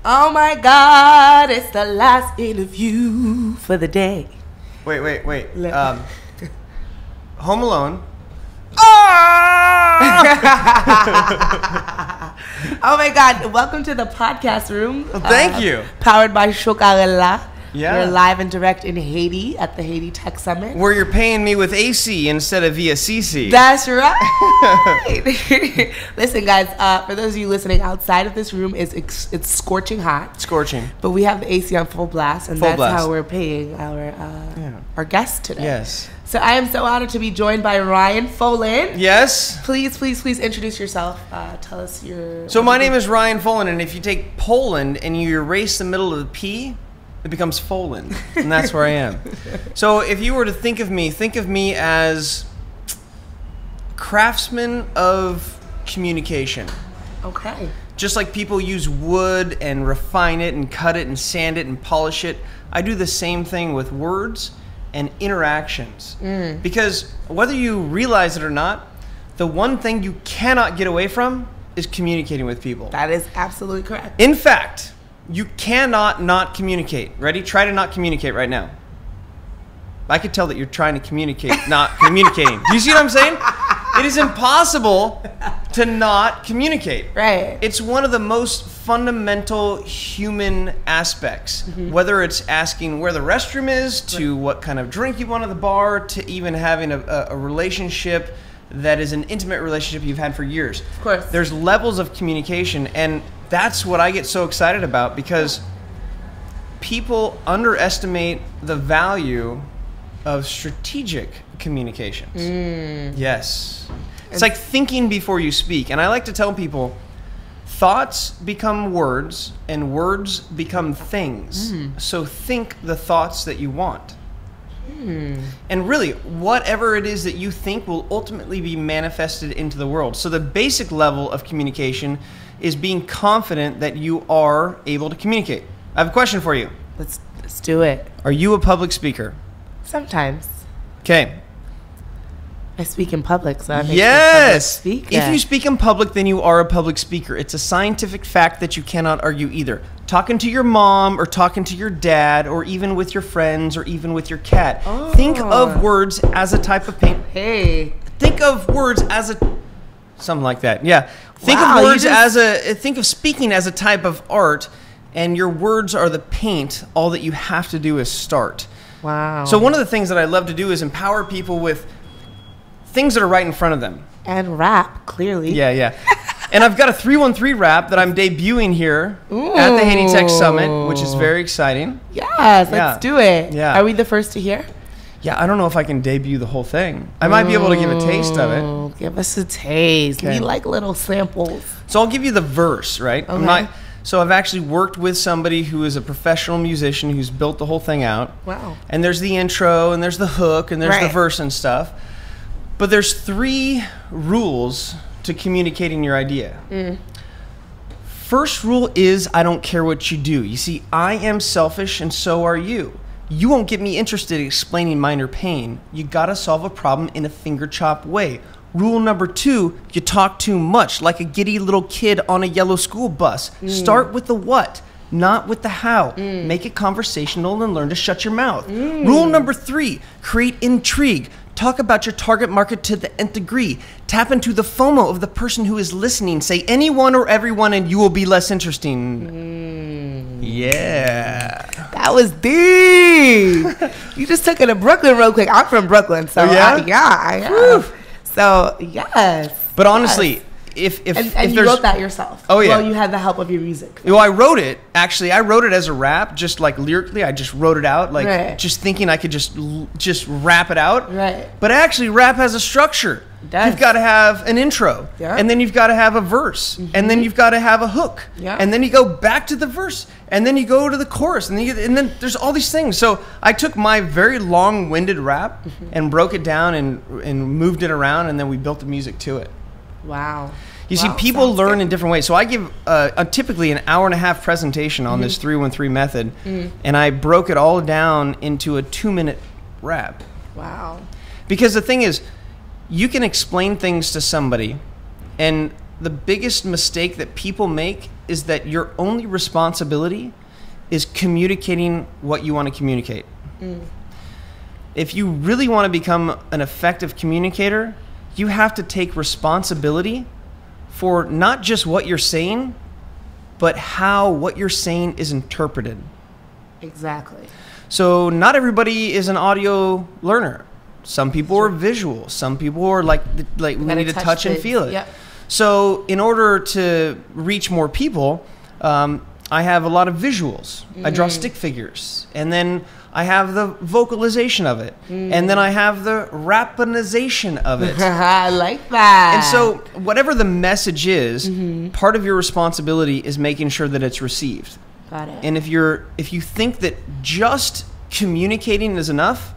Oh my God, it's the last interview for the day. Wait. Home Alone. Oh my God, welcome to the podcast room. Thank you. Powered by Chokarella. Yeah. We're live and direct in Haiti at the Haiti Tech Summit. Where you're paying me with AC instead of via CC. That's right. Listen, guys, for those of you listening outside of this room, it's scorching hot. Scorching. But we have the AC on full blast, and Full that's blast. how we're paying our guests today. Yes. So I am so honored to be joined by Ryan Foland. Yes. Please introduce yourself. Tell us your... So my name is Ryan Foland, and if you take Poland and you erase the middle of the P, it becomes Foland, and that's where I am. So if you were to think of me as craftsman of communication. Okay. Just like people use wood and refine it and cut it and sand it and polish it, I do the same thing with words and interactions. Because whether you realize it or not, the one thing you cannot get away from is communicating with people. That is absolutely correct. In fact, you cannot not communicate. Ready? Try to not communicate right now. I could tell that you're trying to communicate, not communicating. Do you see what I'm saying? It is impossible to not communicate. Right. It's one of the most fundamental human aspects. Whether it's asking where the restroom is, to what kind of drink you want at the bar, to even having a relationship that is an intimate relationship you've had for years. Of course. There's levels of communication, and that's what I get so excited about, because people underestimate the value of strategic communications. Yes. It's like thinking before you speak. And I like to tell people, thoughts become words and words become things. So think the thoughts that you want. And really, whatever it is that you think will ultimately be manifested into the world. So the basic level of communication is being confident that you are able to communicate. I have a question for you. Let's do it. Are you a public speaker? Sometimes. Okay. I speak in public, so I make Yes. a public speaker. If you speak in public, then you are a public speaker. It's a scientific fact that you cannot argue either. Talking to your mom or talking to your dad or even with your friends or even with your cat. Think of words as a type of paint. Hey. Think of words as a... Something like that. Yeah. Think Wow, of words as a... Think of speaking as a type of art, and your words are the paint. All that you have to do is start. Wow. So one of the things that I love to do is empower people with things that are right in front of them. And rap, clearly. Yeah. And I've got a 313 rap that I'm debuting here at the Haiti Tech Summit, which is very exciting. Yes, let's do it. Yeah. Are we the first to hear? Yeah, I don't know if I can debut the whole thing. I might be able to give a taste of it. Give us a taste. Okay. We like little samples. So I'll give you the verse, right? Okay. So I've actually worked with somebody who is a professional musician who's built the whole thing out. Wow. And there's the intro, and there's the hook, and there's the verse and stuff. But there's 3 rules to communicating your idea. First rule is, I don't care what you do. You see, I am selfish and so are you. You won't get me interested in explaining minor pain. You gotta solve a problem in a finger chop way. Rule number 2, you talk too much, like a giddy little kid on a yellow school bus. Start with the what, not with the how. Make it conversational and learn to shut your mouth. Rule number 3, create intrigue. Talk about your target market to the nth degree. Tap into the FOMO of the person who is listening. Say anyone or everyone and you will be less interesting. Yeah. That was deep. You just took it to Brooklyn real quick. I'm from Brooklyn, so I am. So, yes. But honestly, if you wrote that yourself. Oh, yeah. Well, you had the help of your music. Well, I wrote it. Actually, I wrote it as a rap, just like lyrically. I just wrote it out, like just thinking I could just rap it out. Right. But actually, rap has a structure. It does. You've got to have an intro, and then you've got to have a verse, and then you've got to have a hook, and then you go back to the verse, and then you go to the chorus, and then there's all these things. So I took my very long-winded rap and broke it down and moved it around, and then we built the music to it. Wow. You see, people learn in different ways. So I give typically an hour-and-a-half presentation on this 313 method, and I broke it all down into a 2-minute rap. Wow. Because the thing is, you can explain things to somebody, and the biggest mistake that people make is that your only responsibility is communicating what you want to communicate. If you really want to become an effective communicator, you have to take responsibility for not just what you're saying, but how what you're saying is interpreted. Exactly. So not everybody is an audio learner. Some people are visual. Some people are like we need to touch and feel it. Yep. So in order to reach more people, I have a lot of visuals. I draw stick figures, and then I have the vocalization of it, and then I have the rapinization of it. I like that. And so whatever the message is, part of your responsibility is making sure that it's received. Got it. And if you think that just communicating is enough,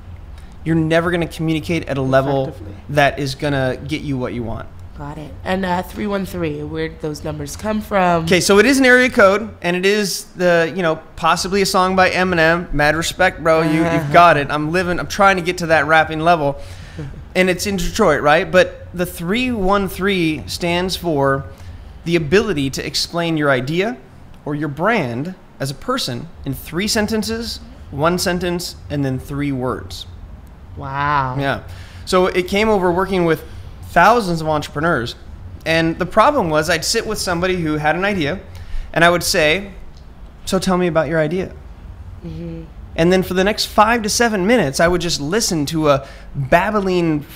you're never going to communicate at a level that is going to get you what you want. Got it. And 313, where'd those numbers come from? Okay, so it is an area code, and it is possibly a song by Eminem. Mad respect, bro. You've got it. I'm trying to get to that rapping level. And it's in Detroit, right? But the 313 stands for the ability to explain your idea or your brand as a person in 3 sentences, 1 sentence, and then 3 words. Wow. Yeah. So it came over working with thousands of entrepreneurs. And the problem was I'd sit with somebody who had an idea, and I would say, so tell me about your idea. And then for the next 5 to 7 minutes, I would just listen to a babbling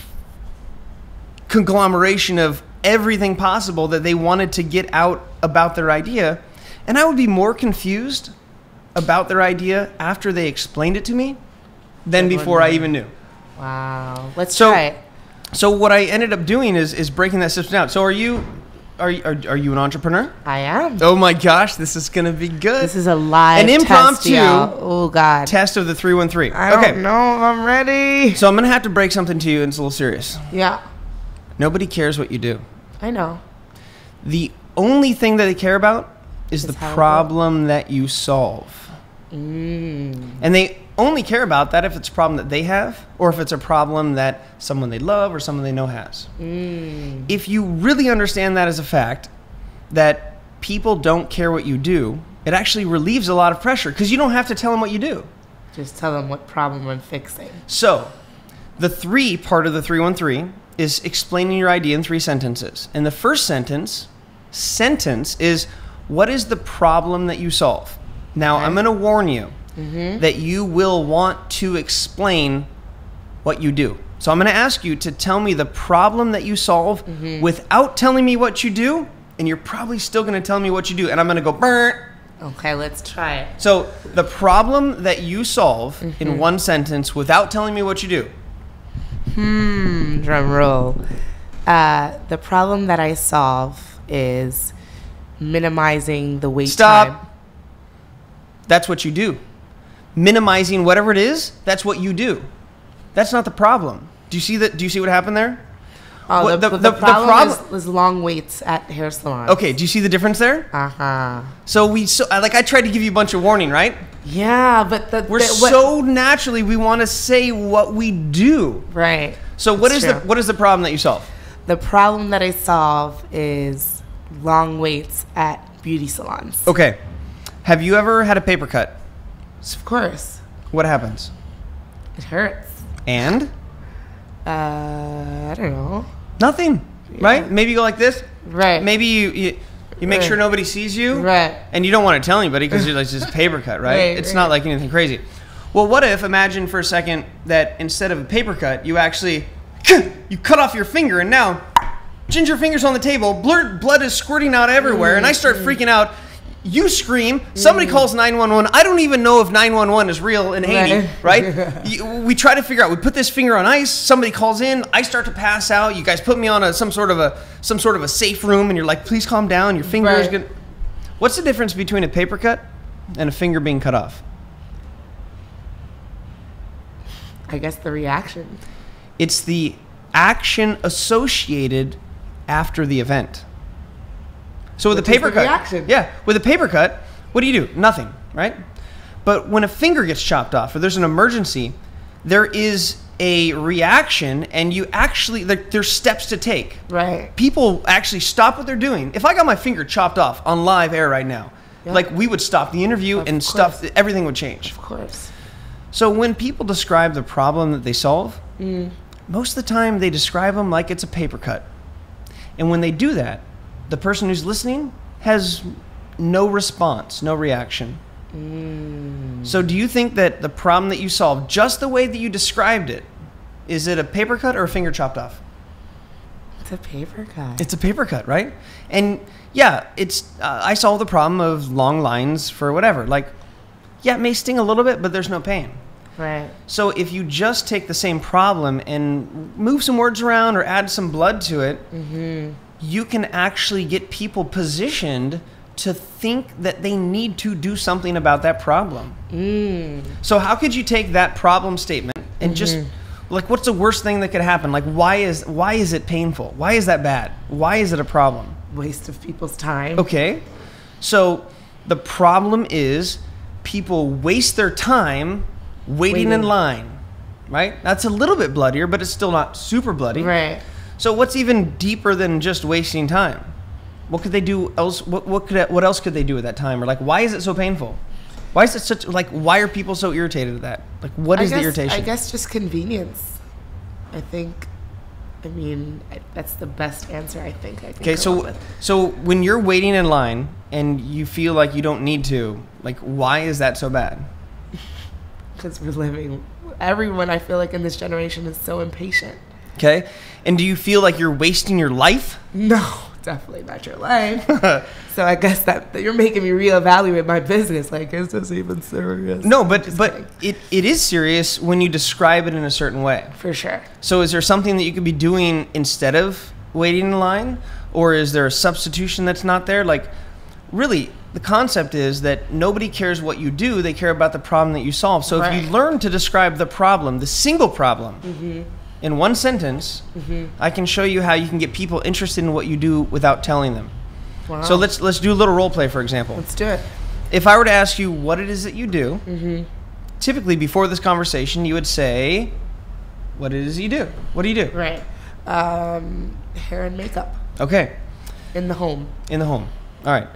conglomeration of everything possible that they wanted to get out about their idea. And I would be more confused about their idea after they explained it to me than before I even knew. Wow. Let's try it. So what I ended up doing is breaking that system down. So are you an entrepreneur? I am. Oh my gosh, this is gonna be good. This is a live an impromptu test of the 313. I don't know if I'm ready. So I'm gonna have to break something to you, and it's a little serious. Yeah. Nobody cares what you do. I know. The only thing that they care about is the problem that you solve. And they only care about that if it's a problem that they have, or if it's a problem that someone they love or someone they know has. If you really understand that as a fact, that people don't care what you do, it actually relieves a lot of pressure, because you don't have to tell them what you do. Just tell them what problem I'm fixing. So the 3 part of the 313 is explaining your idea in 3 sentences. And the first sentence is, what is the problem that you solve? Now, I'm going to warn you that you will want to explain what you do. So I'm going to ask you to tell me the problem that you solve without telling me what you do, and you're probably still going to tell me what you do, and I'm going to go, burn. Okay, let's try it. So the problem that you solve in 1 sentence without telling me what you do. Drum roll. The problem that I solve is minimizing the wait time. That's what you do. Minimizing whatever it is, that's what you do. That's not the problem. Do you see that? Do you see what happened there? Oh, the problem is long waits at hair salons. Okay, do you see the difference there? So I tried to give you a bunch of warning, right? Yeah, but so naturally we want to say what we do. Right. So what is the problem that you solve? The problem that I solve is long waits at beauty salons. Okay. Have you ever had a paper cut? Of course. What happens? It hurts. And? I don't know. Nothing, right? Maybe you go like this. Right. Maybe you make sure nobody sees you. Right. And you don't want to tell anybody because you're like, just a paper cut, right? It's not like anything crazy. Well, what if, imagine for a second that instead of a paper cut, you actually, you cut off your finger, and now ginger fingers on the table, blood is squirting out everywhere, and I start freaking out. You scream, somebody calls 911. I don't even know if 911 is real in Haiti, right? We try to figure out, we put this finger on ice, somebody calls in, I start to pass out, you guys put me on some sort of a safe room, and you're like, please calm down, your finger is good. What's the difference between a paper cut and a finger being cut off? I guess the reaction. It's the action associated after the event. So with a paper cut, with a paper cut, what do? Nothing, right? But when a finger gets chopped off or there's an emergency, there is a reaction, and you actually, there's steps to take. Right. People actually stop what they're doing. If I got my finger chopped off on live air right now, like we would stop the interview and stuff, everything would change. Of course. So when people describe the problem that they solve, most of the time they describe them like it's a paper cut. And when they do that, the person who's listening has no response, no reaction. So do you think that the problem that you solved, just the way that you described it, is it a paper cut or a finger chopped off? It's a paper cut. It's a paper cut, right? And yeah, it's I solved the problem of long lines for whatever. Like, yeah, it may sting a little bit, but there's no pain. Right. So if you just take the same problem and move some words around or add some blood to it, you can actually get people positioned to think that they need to do something about that problem. So how could you take that problem statement and just, like, what's the worst thing that could happen? Like, why is it painful? Why is that bad? Why is it a problem? Waste of people's time. Okay. So the problem is people waste their time waiting in line, right? That's a little bit bloodier, but it's still not super bloody. Right. So what's even deeper than just wasting time? What could they do else? What else could they do at that time? Or like, why is it so painful? Why is it such, like, why are people so irritated at that? Like, what is the irritation? I guess just convenience. I mean, that's the best answer I think. Okay, so when you're waiting in line and you feel like you don't need to, like, why is that so bad? Because everyone I feel like in this generation is so impatient. Okay, and do you feel like you're wasting your life? No, definitely not your life. So I guess that you're making me reevaluate my business. Like, is this even serious? No, but it is serious when you describe it in a certain way. For sure. So is there something that you could be doing instead of waiting in line? Or is there a substitution that's not there? Like, really, the concept is that nobody cares what you do. They care about the problem that you solve. So if you learn to describe the problem, the single problem, in one sentence, I can show you how you can get people interested in what you do without telling them. Wow. So let's do a little role play, for example. Let's do it. If I were to ask you what it is that you do, typically before this conversation, you would say, what it is that you do. What do you do? Right. Hair and makeup. Okay. In the home. In the home. All right.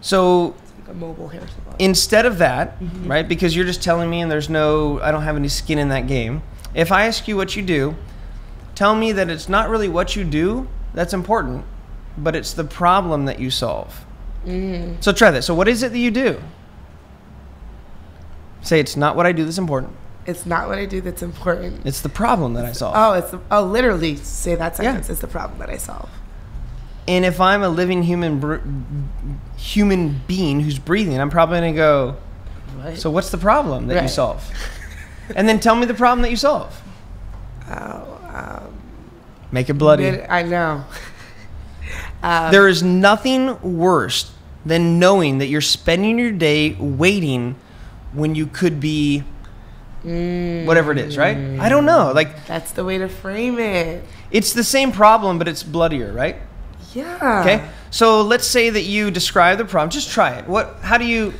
So it's like a mobile hair salon. Instead of that, right, because you're just telling me and I don't have any skin in that game. If I ask you what you do, tell me that it's not really what you do that's important, but it's the problem that you solve. So try that. So what is it that you do? Say, it's not what I do that's important. It's not what I do that's important. It's the problem that I solve. Literally say that sentence. It's the problem that I solve. And if I'm a living human being who's breathing, I'm probably going to go, what? So what's the problem that you solve? And then tell me the problem that you solve. Make it bloody. I know. There is nothing worse than knowing that you're spending your day waiting when you could be whatever it is, right? I don't know. Like, that's the way to frame it. It's the same problem, but it's bloodier, right? Yeah. Okay. So let's say that you describe the problem. Just try it. How do you,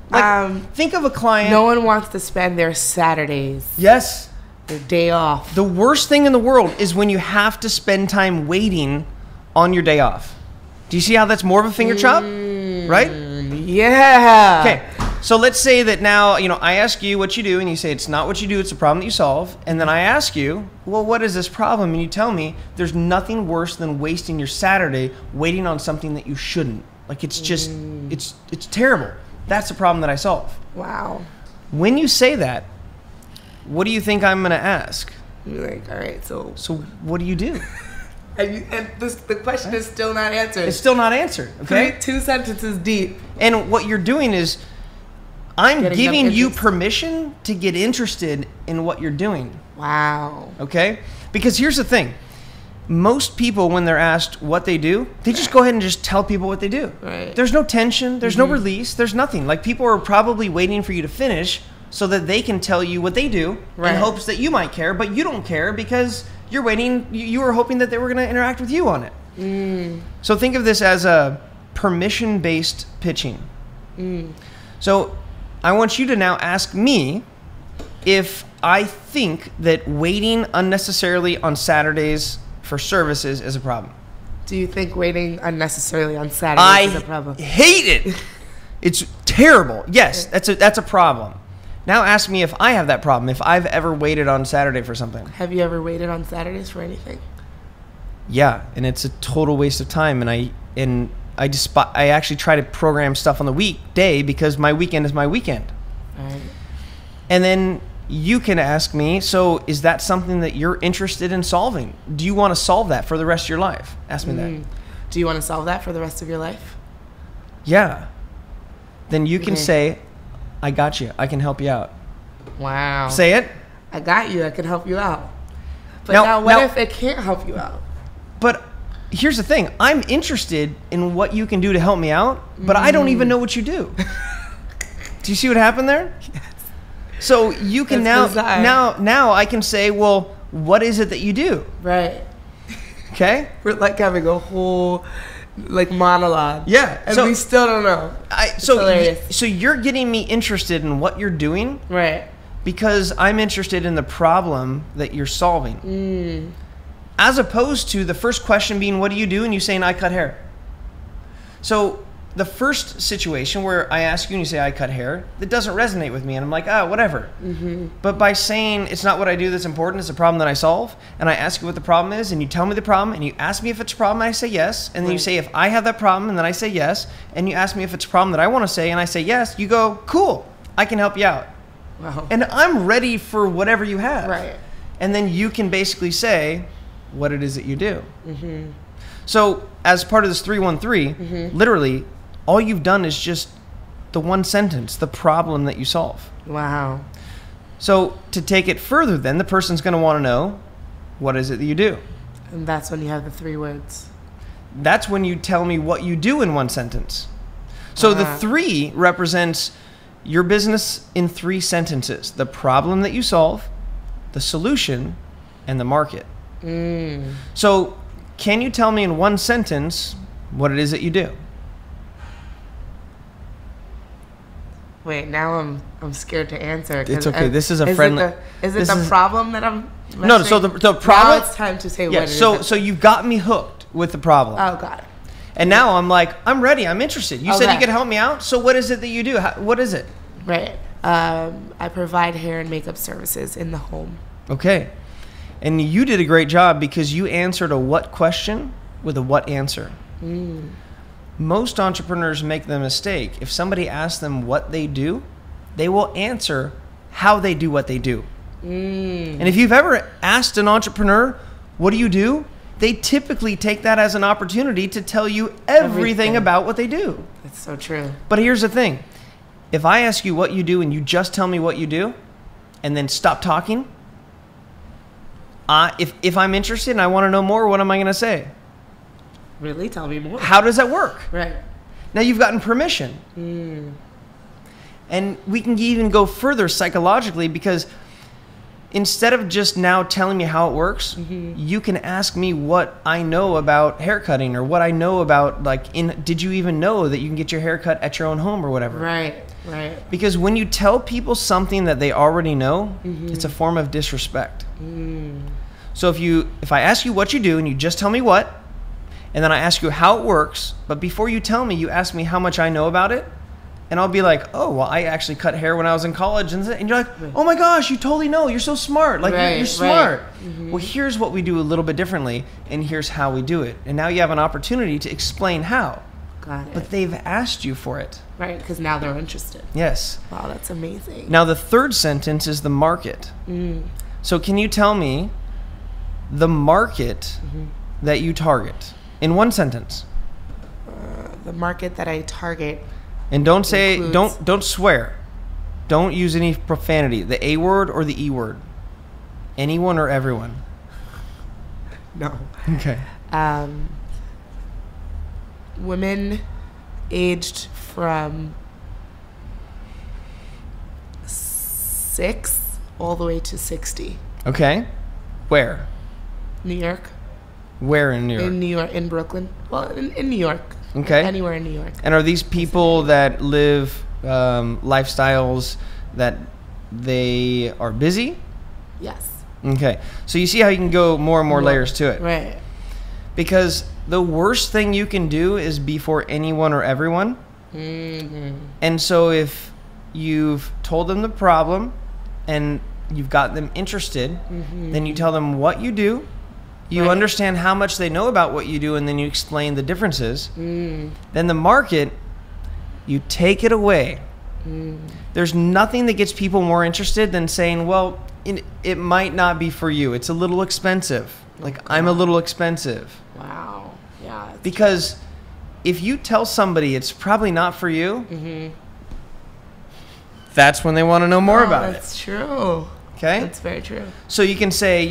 like, think of a client. No one wants to spend their Saturdays. Yes. Their day off. The worst thing in the world is when you have to spend time waiting on your day off. Do you see how that's more of a finger chop? Right? Yeah. Okay. So let's say that now, I ask you what you do, and you say it's not what you do, it's a problem that you solve. And then I ask you, well, what is this problem? And you tell me there's nothing worse than wasting your Saturday waiting on something that you shouldn't. Like, it's just, it's terrible. That's the problem that I solve. Wow. When you say that, what do you think I'm going to ask? You're like, all right, so what do you do? The question is still not answered. It's still not answered, okay? 2 sentences deep. And what you're doing is, I'm giving you permission to get interested in what you're doing. Wow. Okay? Because here's the thing. Most people, when they're asked what they do, they just go ahead and just tell people what they do. Right. There's no tension. There's no release. There's nothing. Like, people are probably waiting for you to finish so that they can tell you what they do in hopes that you might care, but you don't care because you're waiting. You were hoping that they were going to interact with you on it. So think of this as a permission-based pitching. So I want you to now ask me if I think that waiting unnecessarily on Saturdays for services is a problem. Do you think waiting unnecessarily on Saturdays is a problem? I hate it. It's terrible. Yes, that's a problem. Now ask me if I have that problem, if I've ever waited on Saturday for something. Have you ever waited on Saturdays for anything? Yeah, and it's a total waste of time. And I actually try to program stuff on the weekday because my weekend is my weekend. Right. And then you can ask me, so is that something that you're interested in solving? Do you want to solve that for the rest of your life? Ask me that. Do you want to solve that for the rest of your life? Yeah. Then you can say, I got you. I can help you out. Wow. Say it. I got you. I can help you out. But now what if it can't help you out? But here's the thing. I'm interested in what you can do to help me out, but I don't even know what you do. Do you see what happened there? Yes. So you can now I can say, well, what is it that you do? Right. Okay? We're like having a whole monologue. Yeah. And we still don't know. So you're getting me interested in what you're doing. Right. Because I'm interested in the problem that you're solving. As opposed to the first question being, what do you do? And you saying, I cut hair. So the first situation where I ask you and you say, I cut hair, that doesn't resonate with me. And I'm like, whatever. But by saying it's not what I do that's important, it's a problem that I solve, and I ask you what the problem is, and you tell me the problem, and you ask me if it's a problem, and I say yes. And then you say, if I have that problem, and then I say yes. And you ask me if it's a problem that I want to say, and I say yes. You go, cool, I can help you out. Wow. And I'm ready for whatever you have. Right. And then you can basically say what it is that you do. So as part of this 313, literally, all you've done is just the one sentence, the problem that you solve. Wow. So to take it further, then the person's going to want to know, what is it that you do? And that's when you have the 3 words. That's when you tell me what you do in one sentence. So the 3 represents your business in 3 sentences: the problem that you solve, the solution, and the market. So can you tell me in one sentence what it is that you do? Wait, now I'm scared to answer. It's okay. This is a friendly. Is it the problem that I'm mentioning? No. So the problem. Now it's time to say what it is. So you've got me hooked with the problem. Oh, got it. And now I'm like, I'm ready. I'm interested. You said you could help me out. So what is it that you do? What is it? Right. I provide hair and makeup services in the home. Okay. And you did a great job because you answered a what question with a what answer. Most entrepreneurs make the mistake. If somebody asks them what they do, they will answer how they do what they do. And if you've ever asked an entrepreneur, what do you do? They typically take that as an opportunity to tell you everything about what they do. That's so true. But here's the thing. If I ask you what you do and you just tell me what you do and then stop talking, if I'm interested and I want to know more, what am I going to say? Really? Tell me more. How does that work? Right. Now you've gotten permission. And we can even go further psychologically, because instead of just now telling me how it works, you can ask me what I know about haircutting, or what I know about, did you even know that you can get your hair cut at your own home or whatever? Right. Because when you tell people something that they already know, it's a form of disrespect. So if I ask you what you do and you just tell me what, and then I ask you how it works, but before you tell me, you ask me how much I know about it, and I'll be like, oh, well, I actually cut hair when I was in college. And you're like, oh my gosh, you totally know. You're so smart. You're smart. Well, here's what we do a little bit differently, and here's how we do it. And now you have an opportunity to explain how. Got it. But they've asked you for it. Right, because now they're interested. Yes. Wow, that's amazing. Now, the third sentence is the market. So can you tell me the market that you target in one sentence? The market that I target. And don't say, don't swear. Don't use any profanity. The A word or the E word. Anyone or everyone. No. Okay. Women aged from 6 all the way to 60. Okay. Where? New York. Where in New York? In New York, in Brooklyn. Well, in New York. Okay. Anywhere in New York. And are these people that live lifestyles that they are busy? Yes. Okay. So you see how you can go more and more layers to it. Right. Because the worst thing you can do is be for anyone or everyone. Mm-hmm. And so if you've told them the problem and you've got them interested, then you tell them what you do. You understand how much they know about what you do, and then you explain the differences. Then the market, you take it away. There's nothing that gets people more interested than saying, well, it might not be for you. It's a little expensive. I'm a little expensive. Wow. Yeah. Because if you tell somebody it's probably not for you, that's when they want to know more about it. That's true. Okay? That's very true. So you can say,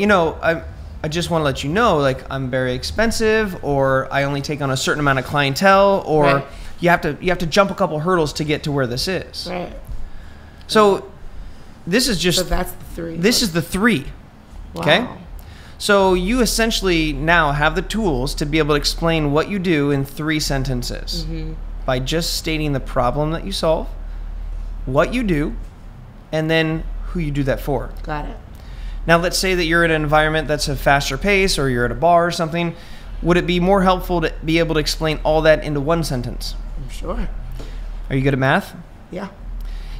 I just want to let you know, I'm very expensive, or I only take on a certain amount of clientele, or you have to jump a couple hurdles to get to where this is. Right. So this is just. So that's the 3. This is the 3. Wow. Okay. So you essentially now have the tools to be able to explain what you do in 3 sentences by just stating the problem that you solve, what you do, and then who you do that for. Got it. Now, let's say that you're in an environment that's a faster pace, or you're at a bar or something. Would it be more helpful to be able to explain all that into 1 sentence? I'm sure. Are you good at math? Yeah.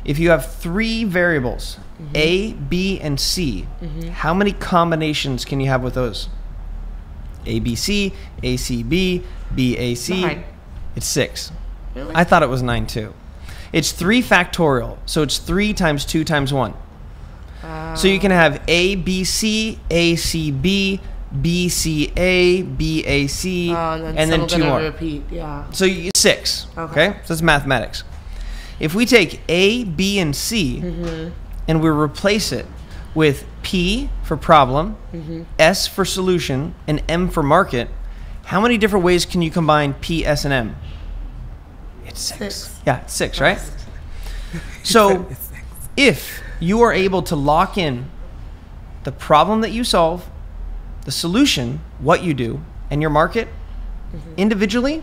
If you have 3 variables, A, B, and C, how many combinations can you have with those? ABC, ACB, BAC. 9. It's 6. Really? I thought it was 9 too. It's 3 factorial, so it's 3 times 2 times 1. So you can have ABC, ACB, BCA, BAC, and then 2 more. Repeat. Yeah. So 6. Okay? So that's mathematics. If we take A, B, and C, and we replace it with P for problem, S for solution, and M for market, how many different ways can you combine P, S, and M? It's 6. Yeah, it's 6, right? So if you are able to lock in the problem that you solve, the solution, what you do, and your market individually,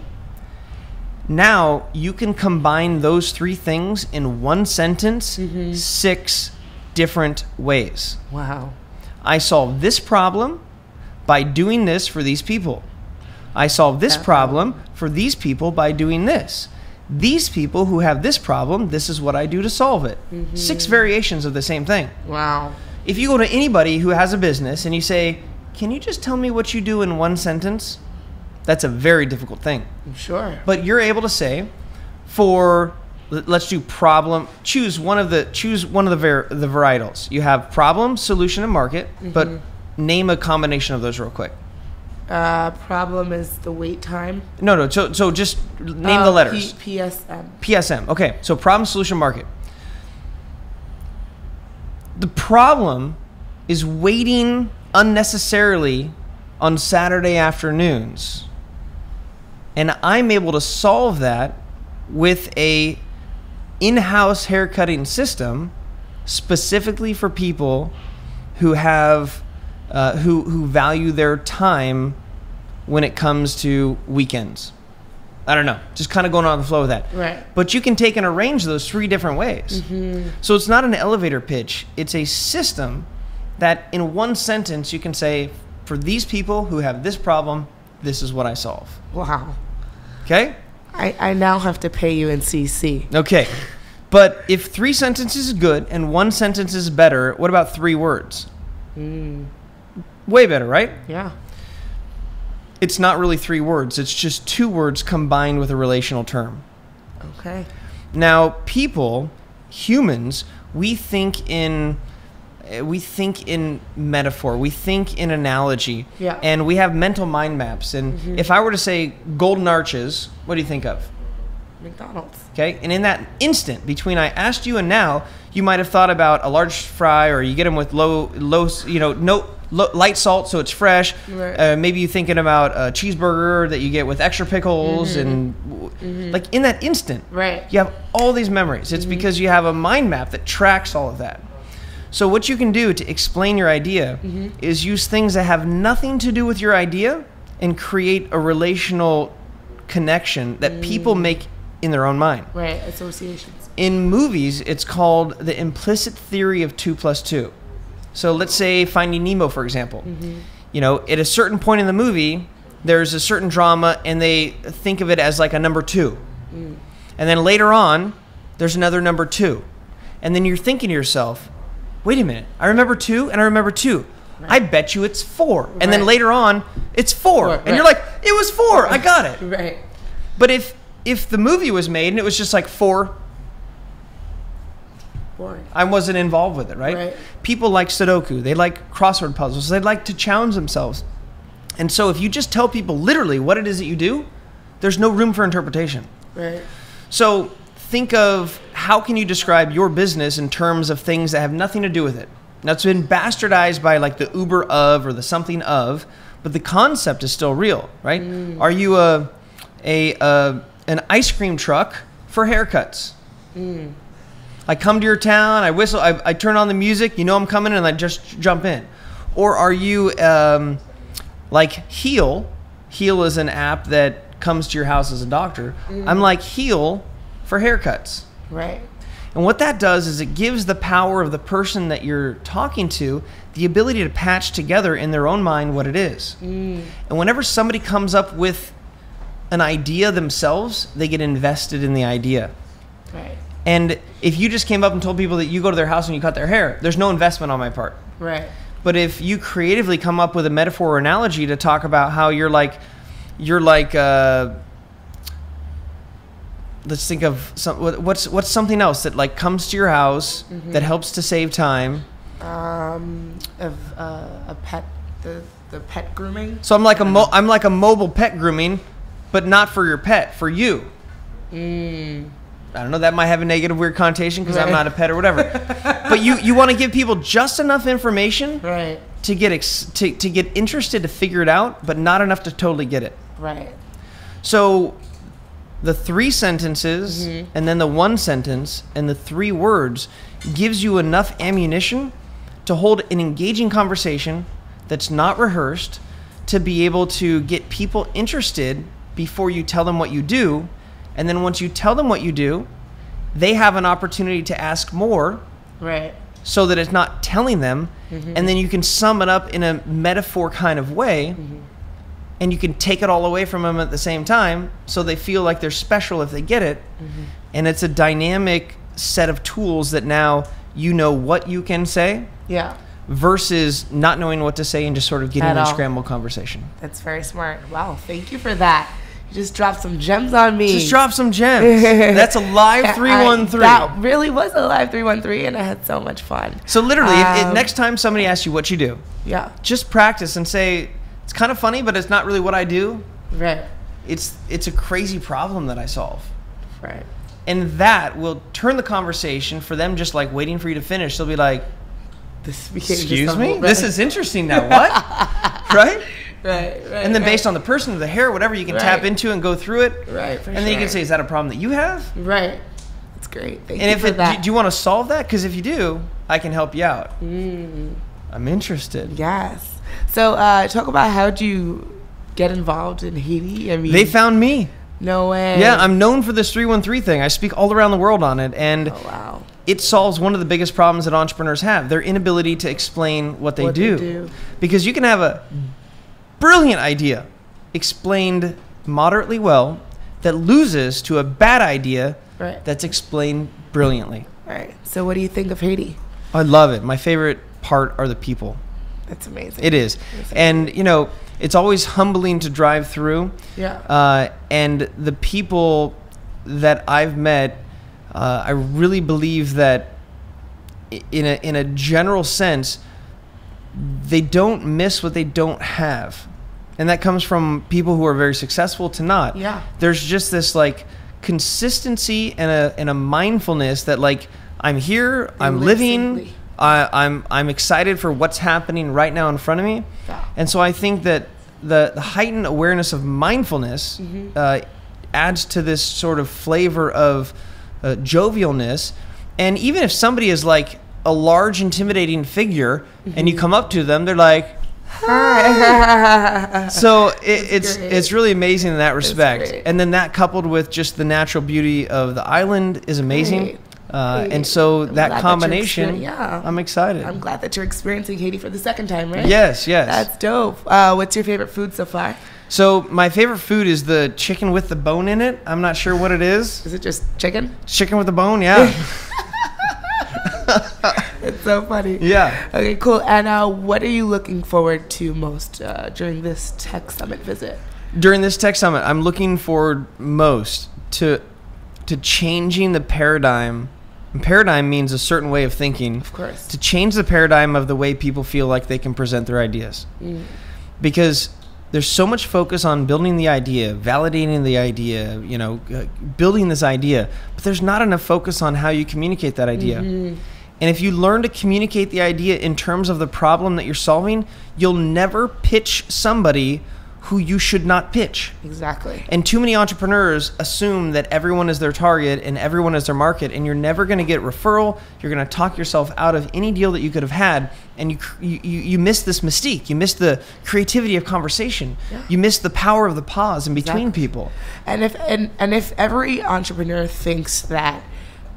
now you can combine those 3 things in 1 sentence 6 different ways. Wow. I solve this problem by doing this for these people. I solve this problem for these people by doing this. These people who have this problem, this is what I do to solve it. 6 variations of the same thing. Wow. If you go to anybody who has a business and you say, can you just tell me what you do in 1 sentence? That's a very difficult thing. I'm sure. But you're able to say, let's do problem, choose one of the varietals. You have problem, solution, and market, but name a combination of those real quick. Problem is the wait time. No. So just name the letters. PSM. PSM. Okay. So problem, solution, market. The problem is waiting unnecessarily on Saturday afternoons. And I'm able to solve that with a in-house haircutting system specifically for people who have who value their time when it comes to weekends. I don't know, just kind of going on the flow with that. Right. But you can take and arrange those 3 different ways. So it's not an elevator pitch. It's a system that in 1 sentence you can say, for these people who have this problem, this is what I solve. Wow. Okay? I now have to pay you in CC. Okay. But if 3 sentences is good and 1 sentence is better, what about 3 words? Way better, right? Yeah. It's not really 3 words. It's just 2 words combined with a relational term. Okay. Now, people, humans, we think in metaphor. We think in analogy. Yeah. And we have mental mind maps. And if I were to say golden arches, what do you think of? McDonald's. Okay. And in that instant between I asked you and now, you might have thought about a large fry, or you get them with light salt, so it's fresh. Right. Maybe you're thinking about a cheeseburger that you get with extra pickles, and like in that instant, right? You have all these memories. It's because you have a mind map that tracks all of that. So what you can do to explain your idea is use things that have nothing to do with your idea and create a relational connection that people make in their own mind. Right, associations. in movies, it's called the implicit theory of 2 + 2. So let's say Finding Nemo, for example. You know, at a certain point in the movie, there's a certain drama, and they think of it as like a number 2. And then later on, there's another number 2. And then you're thinking to yourself, wait a minute, I remember 2 and I remember 2. Right. I bet you it's 4. Right. And then later on, it's 4. And you're like, it was 4. I got it. Right. But if the movie was made and it was just like 4, boring. I wasn't involved with it, right? People like Sudoku. They like crossword puzzles. They like to challenge themselves. And so if you just tell people literally what it is that you do, there's no room for interpretation. Right. So think of how can you describe your business in terms of things that have nothing to do with it. Now, it's been bastardized by like the Uber of or the something of, but the concept is still real, right? Are you an ice cream truck for haircuts? I come to your town, I whistle, I turn on the music, you know I'm coming, and I just jump in. Or are you like Heal? Heal is an app that comes to your house as a doctor. I'm like Heal for haircuts. Right. And what that does is it gives the power of the person that you're talking to the ability to patch together in their own mind what it is. And whenever somebody comes up with an idea themselves, they get invested in the idea. Right. And if you just came up and told people that you go to their house and you cut their hair, there's no investment on my part. Right. But if you creatively come up with a metaphor or analogy to talk about how you're like let's think of what's something else that like comes to your house that helps to save time. A pet, the pet grooming. So I'm like a mobile pet grooming, but not for your pet, for you. I don't know, that might have a negative, weird connotation because I'm not a pet or whatever. But you want to give people just enough information to get interested to figure it out, but not enough to totally get it. Right. So the 3 sentences and then the 1 sentence and the 3 words gives you enough ammunition to hold an engaging conversation that's not rehearsed, to be able to get people interested before you tell them what you do. And then once you tell them what you do, they have an opportunity to ask more. Right. So that it's not telling them. And then you can sum it up in a metaphor kind of way. And you can take it all away from them at the same time, so they feel like they're special if they get it. And it's a dynamic set of tools that now you know what you can say. Yeah. Versus not knowing what to say and just sort of getting in a scrambled conversation. That's very smart. Wow, thank you for that. You just dropped some gems on me. Just dropped some gems. That's a live 313. That really was a live 313, and I had so much fun. So literally, next time somebody asks you what you do, just practice and say, it's kind of funny, but it's not really what I do. Right. It's a crazy problem that I solve. Right. And that will turn the conversation for them just like waiting for you to finish. They'll be like, excuse me? This is interesting now. What? Right? Right. And then based on the person or the hair, whatever, you can tap into and go through it. Right. And then you can say, is that a problem that you have? Right. That's great. Thank you for that. Do you want to solve that? Because if you do, I can help you out. I'm interested. Yes. So talk about how'd you get involved in Haiti? I mean, they found me. No way. Yeah, I'm known for this 313 thing. I speak all around the world on it, and it solves one of the biggest problems that entrepreneurs have: their inability to explain what they do. Because you can have a brilliant idea explained moderately well that loses to a bad idea that's explained brilliantly. Right. So what do you think of Haiti? I love it. My favorite part are the people. That's amazing. It is. And, you know, it's always humbling to drive through. Yeah. And the people that I've met, I really believe that in a general sense, they don't miss what they don't have. And that comes from people who are very successful to not. Yeah. There's just this like consistency and a mindfulness that like, I'm here, I'm living, I'm excited for what's happening right now in front of me. Yeah. And so I think that the heightened awareness of mindfulness adds to this sort of flavor of jovialness. And even if somebody is like a large, intimidating figure and you come up to them, they're like, hi. So it's really amazing in that respect. And then that coupled with just the natural beauty of the island is amazing. And so that combination, I'm excited. I'm glad that you're experiencing Haiti for the second time, right? Yes. That's dope. What's your favorite food so far? So my favorite food is the chicken with the bone in it. I'm not sure what it is. Is it just chicken? Chicken with the bone, yeah. It's so funny. Yeah. Okay, cool. And what are you looking forward to most during this tech summit visit? During this tech summit, I'm looking forward most to changing the paradigm. And paradigm means a certain way of thinking. Of course. To change the paradigm of the way people feel like they can present their ideas. Because there's so much focus on building the idea, validating the idea, building this idea, but there's not enough focus on how you communicate that idea. And if you learn to communicate the idea in terms of the problem that you're solving, you'll never pitch somebody who you should not pitch. Exactly. And too many entrepreneurs assume that everyone is their target and everyone is their market, and you're never going to get referral. You're going to talk yourself out of any deal that you could have had, and you miss this mystique. You miss the creativity of conversation. Yeah. You miss the power of the pause in between people. And if every entrepreneur thinks that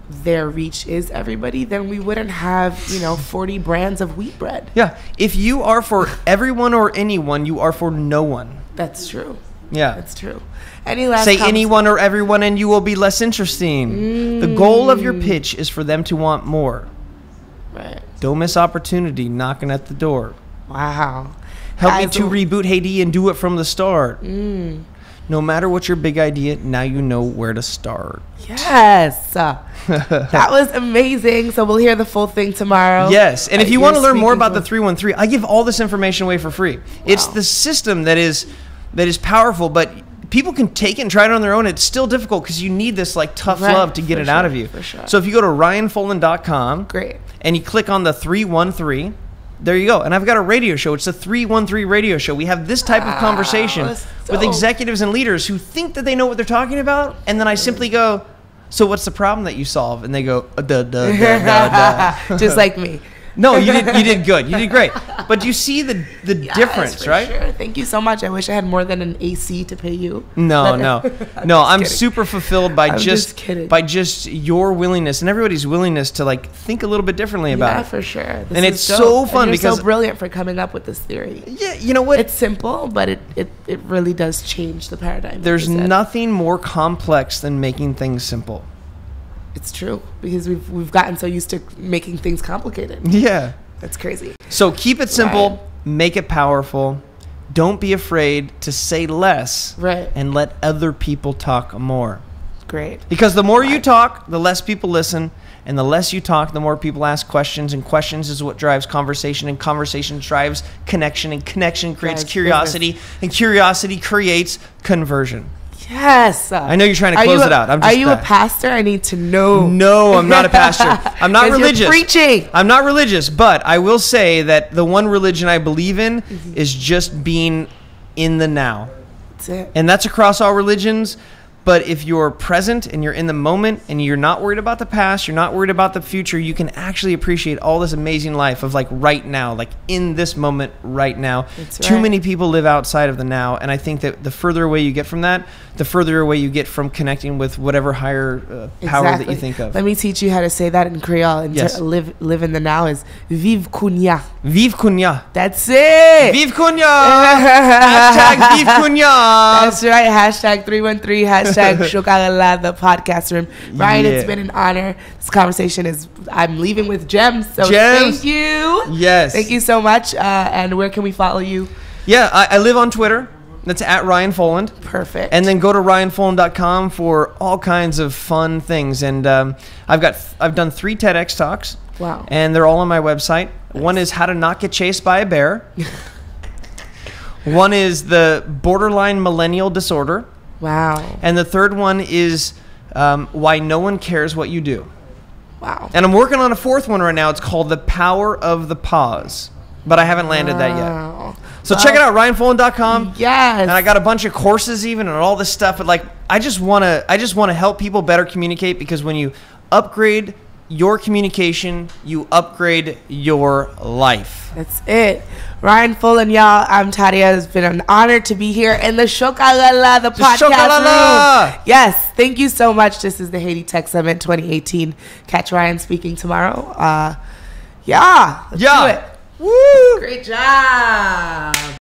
their reach is everybody, then we wouldn't have 40 brands of wheat bread. Yeah. If you are for everyone or anyone, you are for no one. That's true. Yeah. That's true. Any last Say anyone or everyone and you will be less interesting. The goal of your pitch is for them to want more. Right. Don't miss opportunity knocking at the door. Wow. Help me to reboot Haiti and do it from the start. No matter what your big idea, now you know where to start. Yes. That was amazing. So we'll hear the full thing tomorrow. Yes. And if you want to learn more about the 313, I give all this information away for free. Wow. It's the system that is powerful, but people can take it and try it on their own. It's still difficult because you need this tough love to get it out of you. For sure. So if you go to ryanfoland.com and you click on the 313, there you go. And I've got a radio show. It's the 313 radio show. We have this type of conversation with executives and leaders who think that they know what they're talking about. And then I simply go, so what's the problem that you solve? And they go, just like me. No, you did good. You did great. But you see the difference, right? Sure. Thank you so much. I wish I had more than an AC to pay you. No. I'm super fulfilled by just your willingness and everybody's willingness to think a little bit differently about it. Yeah, for sure. And it's so fun and because you're so brilliant for coming up with this theory. Yeah, you know what? It's simple, but it really does change the paradigm. There's nothing more complex than making things simple. It's true, because we've gotten so used to making things complicated. Yeah. That's crazy. So keep it simple, make it powerful. Don't be afraid to say less. Right. And let other people talk more. Great. Because the more you talk, the less people listen. And the less you talk, the more people ask questions. And questions is what drives conversation. And conversation drives connection. And connection creates curiosity. And curiosity creates conversion. Yes. I know you're trying to close it out. Are you a pastor? I need to know. No, I'm not a pastor. I'm not religious. You're preaching. I'm not religious, but I will say that the one religion I believe in is just being in the now. That's it. And that's across all religions. But if you're present and you're in the moment and you're not worried about the past, you're not worried about the future, you can actually appreciate all this amazing life of right now, in this moment right now. Too many people live outside of the now. And I think that the further away you get from that, the further away you get from connecting with whatever higher power that you think of. Let me teach you how to say that in Creole. And to live in the now is vive Kounia. Vive Kounia. That's it. Vive Kounia. Hashtag Vive Kounia. That's right. Hashtag 313. Hashtag Chokarella, the podcast room. Ryan, it's been an honor. This conversation I'm leaving with gems. So thank you. Yes. Thank you so much. And where can we follow you? Yeah, I live on Twitter. That's at Ryan Foland. Perfect. And then go to ryanfoland.com for all kinds of fun things. And I've done 3 TEDx talks. Wow. And they're all on my website. Nice. One is how to not get chased by a bear. One is the borderline millennial disorder. Wow. And the third one is why no one cares what you do. Wow. And I'm working on a 4th one right now. It's called The Power of the Pause. But I haven't landed that yet. So check it out, ryanfoland.com. Yes. And I got a bunch of courses even and all this stuff. But I just want to help people better communicate, because when you upgrade your communication, you upgrade your life. That's it. Ryan Foland, y'all. I'm Tadia. It's been an honor to be here in the Chokarella, the podcast room. Yes, thank you so much. This is the Haiti Tech Summit 2018. Catch Ryan speaking tomorrow. Let's do it. Woo! Great job.